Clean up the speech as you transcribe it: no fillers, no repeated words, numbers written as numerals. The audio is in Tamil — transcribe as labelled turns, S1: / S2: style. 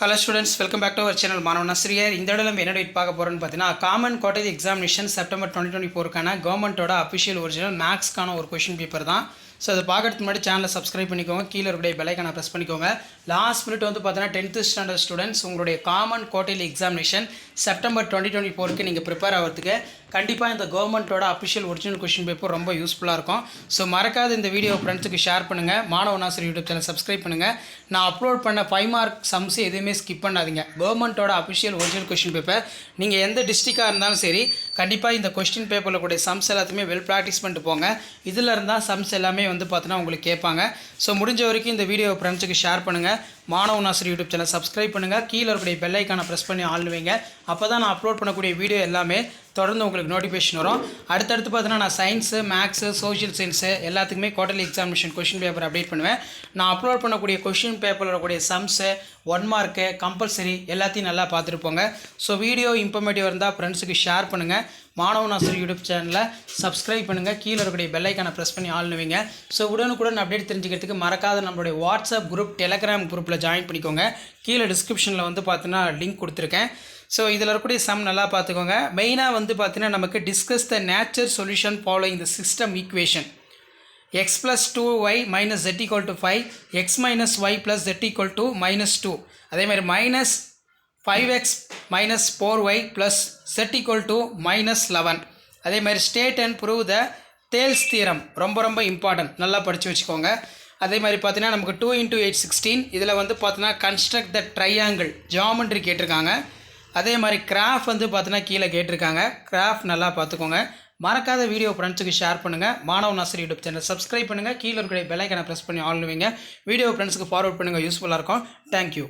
S1: Hello students, welcome back to our channel. மாணவன் நஸ்ரியர் இந்த இடத்துல நம்ம என்ன டேட் பார்க்க போறோம்னு பார்த்தீங்கன்னா காமன் குவார்ட்டர்லி எக்ஸாமினேஷன் செப்டம்பர் 2024க்கான கவர்மெண்ட்டோட அஃபிஷியல் ஒரிஜினல் மேக்ஸ்க்கான ஒரு கொஷின் பேப்பர் தான். ஸோ அதை பார்க்கறதுக்கு முன்னாடி சேனலை சப்ஸ்கிரைப் பண்ணிக்கோங்க, கீழே இருக்கிற பெல் ஐக்கானை ப்ரெஸ் பண்ணிக்கோங்க. லாஸ்ட் மினிட் வந்து பார்த்தீங்கன்னா 10th ஸ்டாண்டர்ட் ஸ்டூடெண்ட்ஸ் உங்களுடைய காமன் குவார்ட்டர்லி எக்ஸாமினேஷன் செப்டம்பர் 2024க்கு நீங்கள் ப்ரிப்பேர் ஆகிறதுக்கு கண்டிப்பாக இந்த கவர்மெண்ட்டோட அஃபிஷியல் ஒரிஜினல் கொஷின் பேப்பர் ரொம்ப யூஸ்ஃபுல்லாக இருக்கும். ஸோ மறக்காத இந்த வீடியோ ஃப்ரெண்ட்ஸுக்கு ஷேர் பண்ணுங்கள், மாணவன் ஆசிரியர் யூடியூப் சேனல் சப்ஸ்கிரைப் பண்ணுங்கள். நான் அப்லோட் பண்ண 5 மார்க் சம்ஸ் எதுவுமே ஸ்கிப் பண்ணாதீங்க. கவர்மெண்ட்டோட அஃபிஷியல் ஒரிஜினல் கொஷின் பேப்பர் நீங்கள் எந்த டிஸ்ட்ரிக்டாக இருந்தாலும் சரி கண்டிப்பாக இந்த கொஸ்டின் பேப்பரில் கூடிய சம்ஸ் எல்லாத்தையுமே வெல் ப்ராக்டிஸ் பண்ணிட்டு போங்க. இதில் இருந்தால் சம்ஸ் எல்லாமே வந்து பார்த்தீங்கன்னா உங்களுக்கு கேட்பாங்க. ஸோ முடிஞ்ச வரைக்கும் இந்த வீடியோ ஃப்ரெண்ட்ஸுக்கு ஷேர் பண்ணுங்கள், மாணவன் ஆசிரியர் யூடியூப் சேனல் சப்ஸ்கிரைப் பண்ணுங்கள், கீழே இருக்கக்கூடிய பெல் ஐக்கானை ப்ரெஸ் பண்ணி ஆள்னுவீங்க. அப்போ தான் நான் அப்லோட் பண்ணக்கூடிய வீடியோ எல்லாமே தொடர்ந்து உங்களுக்கு நோட்டிஃபிகேஷன் வரும். அடுத்தடுத்து பார்த்தீங்கன்னா நான் சயின்ஸு, மேக்ஸு, சோஷியல் சயின்ஸு எல்லாத்துக்குமே quarterly examination question paper update பண்ணுவேன். நான் அப்லோட் பண்ணக்கூடிய கொஷின் பேப்பரில் இருக்கக்கூடிய சம்ஸு 1 மார்க்கு கம்பல்சரி எல்லாத்தையும் நல்லா பார்த்துருப்போங்க. ஸோ வீடியோ இன்ஃபர்மேட்டிவ் இருந்தால் ஃப்ரெண்ட்ஸுக்கு ஷேர் பண்ணுங்கள், மாணவன் ஆசிரியர் யூடியூப் சேனலில் சப்ஸ்கிரைப் பண்ணுங்கள், கீழே இருக்கக்கூடிய பெல் ஐக்கானை ப்ரெஸ் பண்ணி ஆள்னுவீங்க. ஸோ உடனுக்குடன் அப்டேட் தெரிஞ்சுக்கிறதுக்கு மறக்காத நம்மளுடைய வாட்ஸ்அப் குரூப், டெலகிராம் குரூப்பில் ஜாயின் பண்ணிக்கோங்க. கீழே டிஸ்கிரிப்ஷனில் வந்து பார்த்தீங்கன்னா லிங்க் கொடுத்துருக்கேன். ஸோ இதில் இருக்கக்கூடிய சம் நல்லா பார்த்துக்கோங்க. மெயினாக வந்து பார்த்தீங்கன்னா நமக்கு discuss the nature solution following the system equation x plus 2y minus z equal to 5, x minus y plus z equal to minus 2. அதே மாதிரி minus 5x minus 4y plus z equal to minus 11. அதே மாதிரி state and prove the Thales theorem ரொம்ப இம்பார்ட்டன்ட், நல்லா படித்து வச்சுக்கோங்க. அதே மாதிரி பார்த்தீங்கன்னா நமக்கு 2 into 8 16. இதில் வந்து பார்த்தீங்கன்னா கன்ஸ்ட்ரக்ட் த ட்ரையாங்கிள் ஜியாமெட்ரி கேட்டிருக்காங்க. அதே மாதிரி கிராஃப் வந்து பார்த்தீங்கன்னா கீழே கேட்டிருக்காங்க. கிராஃப் நல்லா பார்த்துக்கோங்க. மறக்காத வீடியோ ஃப்ரெண்ட்ஸுக்கு ஷேர் பண்ணுங்கள், மாணவன் ஆசிரியர் யூடியூப் சேனல் சப்ஸ்கிரைப் பண்ணுங்கள், கீழே இருக்கிற பெல் ஐக்கானை ப்ரெஸ் பண்ணி ஆள்னுவீங்க. வீடியோ ஃப்ரெண்ட்ஸுக்கு ஃபார்வர்ட் பண்ணுங்கள், யூஸ்ஃபுல்லாக இருக்கும். தேங்க்யூ.